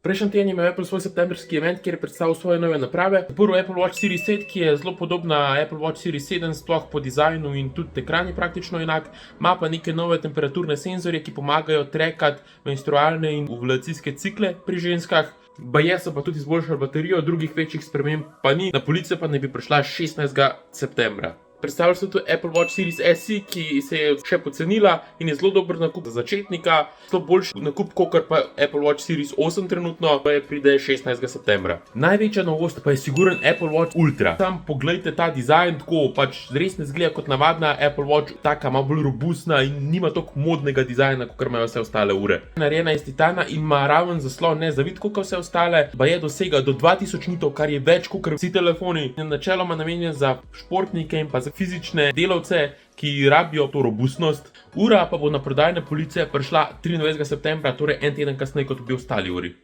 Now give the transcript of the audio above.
Prejšnji teden je imel Apple svoj septembrski event, kjer je predstavil svoje nove naprave. Prvo Apple Watch Series 7, ki je zelo podobna Apple Watch Series 7, sploh po dizajnu in tudi ekran je praktično enak. Ima pa neke nove temperaturne senzorje, ki pomagajo trackati menstrualne in ovulacijske cikle pri ženskah. Baje so pa tudi izboljšali baterijo, drugih večjih sprememb pa ni. Na police pa naj bi prišla 16. septembra. Predstavili so tudi Apple Watch Series SE, ki se je še pocenila in je zelo dober nakup za začetnika. Zelo boljši nakup, kakor pa Apple Watch Series 8 trenutno, pa je pride 16. septembra. Največja novost pa je siguren Apple Watch Ultra. Sam pogledajte ta dizajn, tako pač res ne zgleda kot navadna Apple Watch, taka malo bolj robustna in nima toliko modnega dizajna, kot imajo vse ostale ure. Narejena iz titana in ima raven zaslon, ne zavit kot vse ostale, baje dosega do 2000 nitov, kar je več kot vsi telefoni. Je načeloma namenjen za športnike in pa za fizične delavce, ki rabijo to robustnost. Ura pa bo na prodajne police prišla 23. septembra, torej en teden kasneje kot bi ostali uri.